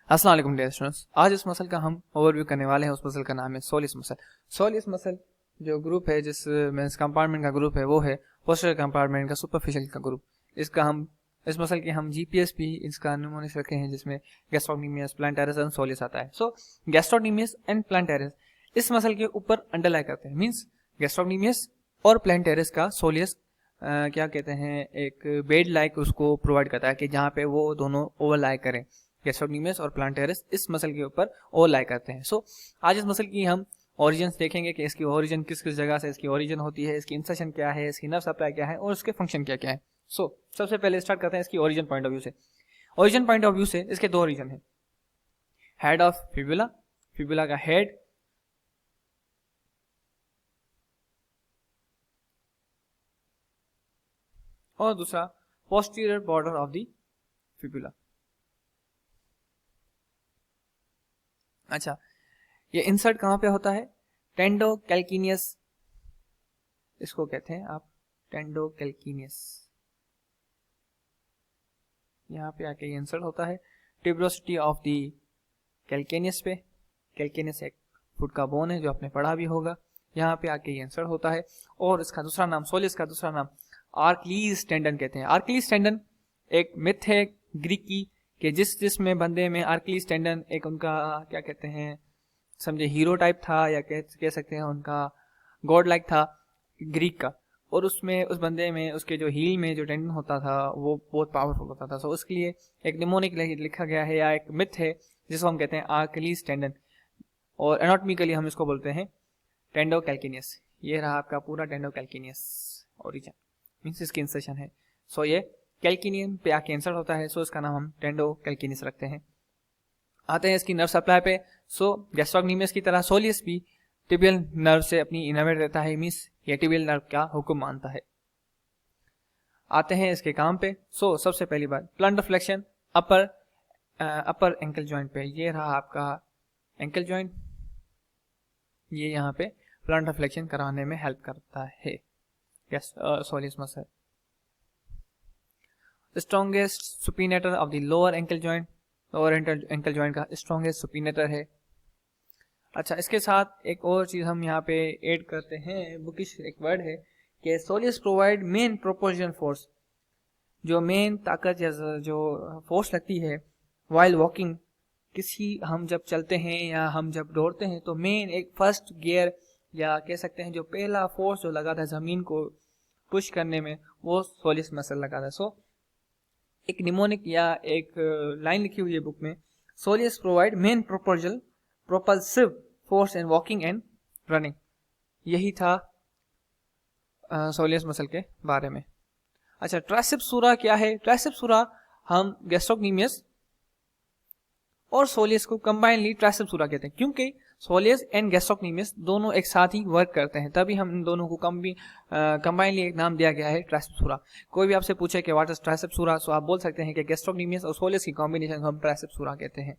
अस्सलाम वालेकुम dear students. आज इस मसल का हम ओवरव्यू करने वाले हैं। उस मसल का नाम है सोलिस मसल। सोलिस मसल जो ग्रुप है, जिसमें इस कंपार्टमेंट का ग्रुप है, वो है पोस्टीरियर कंपार्टमेंट का सुपरफिशियल का ग्रुप। इस मसल के हम जीपीएसपी इसका निमोनिक्स रखे हैं, जिसमें गैस्ट्रोक्नीमियस, प्लांटारिस एंड सोलिस आता है। सो गैस्ट्रोक्नीमियस एंड प्लांटारिस इस मसल के ऊपर अंडरलाई करते हैं। मीन्स गैस्ट्रोक्नीमियस और प्लांटारिस का सोलियस क्या कहते हैं, एक बेड लाइक उसको प्रोवाइड करता है कि जहाँ पे वो दोनों ओवरलाई करें। गैस्ट्रोक्नीमियस और प्लांटारिस इस मसल के ऊपर ओवरलाई करते हैं। सो आज इस मसल की हम ओरिजिन देखेंगे कि इसकी ओरिजिन किस किस जगह से इसकी ओरिजिन होती है, इसकी इंसर्शन क्या है, इसकी नर्व सप्लाई क्या है और उसके फंक्शन क्या क्या है। सो सबसे पहले स्टार्ट करते हैं इसकी ओरिजिन पॉइंट ऑफ व्यू से। ओरिजिन पॉइंट ऑफ व्यू से इसके दो ओरिजिन है। हेड ऑफ फिबुला, फिबुला का हेड, और दूसरा posterior border of the fibula. अच्छा, ये इंसर्ट कहाँ पे होता है? टेंडो कैल्किनियस, इसको कहते हैं आप टेंडो कैल्किनियस। यहाँ पे आके ये इंसर्ट होता है ट्यूबरोसिटी ऑफ दी कैल्किनियस पे। कैल्किनियस एक फुट का बोन है जो आपने पढ़ा भी होगा। यहाँ पे आके ये इंसर्ट होता है। और इसका दूसरा नाम, सोलिस का दूसरा नाम आर्कलीज टेंडन कहते हैं। आर्कलीज टेंडन एक मिथ है ग्रीक की कि जिसमें बंदे में आर्कलीज टेंडन एक उनका क्या कहते हैं, समझे हीरो टाइप था, या कह सकते हैं उनका गॉड लाइक था ग्रीक का। और उसमें उस बंदे में उसके जो हील में जो टेंडन होता था वो बहुत पावरफुल होता था। सो उसके लिए एक निमोनिक लिखा गया है, या एक मिथ है जिसको हम कहते हैं आर्कलीज टेंडन। और एनाटॉमिकली हम इसको बोलते हैं टेंडो कैल्किनियस। ये रहा आपका पूरा टेंडो कैल्किनियस ओरिजिन, मीन्स इसकी इंसर्शन है। सो ये कैल्किनियम पे आके इंसर्ट होता है। सो इसका नाम हम टेंडो कैल्किनियस रखते हैं। आते हैं इसकी नर्व सप्लाई पे। सो गैस्ट्रोक्नीमियस की तरह सोलियस भी टिबियल नर्व से अपनी इनर्वेट रहता है, मीन्स ये टिबियल नर्व का हुक्म मानता है। आते हैं इसके काम पे। सो सबसे पहली बात, प्लांटर फ्लेक्शन अपर एंकल जॉइंट पे। ये रहा आपका एंकल जॉइंट, ये यहाँ पे प्लांटर फ्लेक्शन कराने में हेल्प करता है soleus muscle. Strongest supinator of the lower ankle joint, lower ankle joint का स्ट्रॉन्गेस्ट सुपिनेटर है। अच्छा, इसके साथ एक और चीज हम यहाँ पे ऐड करते हैं, बुकिश एक वर्ड है कि soleus provide main proportion force. जो मेन ताकत या जो फोर्स लगती है वाइल वॉकिंग, किसी हम जब चलते हैं या हम जब दौड़ते हैं, तो मेन एक फर्स्ट गियर या कह सकते हैं जो पहला फोर्स जो लगाता है जमीन को पुश करने में, वो सोलियस मसल लगाता है। सो एक निमोनिक या एक लाइन लिखी हुई है बुक में, soleus provide main propulsive force in walking and running. यही था सोलियस मसल के बारे में। अच्छा, ट्राइसेप्स सूरा क्या है? ट्राइसेप्स सूरा हम गैस्ट्रोक्नीमियस और सोलियस को कंबाइनली ट्राइसेप्स सूरा कहते हैं, क्योंकि सोलियस एंड गैस्ट्रोक्नीमियस दोनों एक साथ ही वर्क करते हैं, तभी हम इन दोनों को कंबाइनली एक नाम दिया गया है ट्राइसेप्स सूरा। कोई भी आपसे पूछे कि व्हाट इज ट्राइसेप्स सूरा, सो आप बोल सकते हैं कि गैस्ट्रोक्नीमियस और सोलियस की कॉम्बिनेशन को हम ट्राइसेप्स सूरा कहते हैं।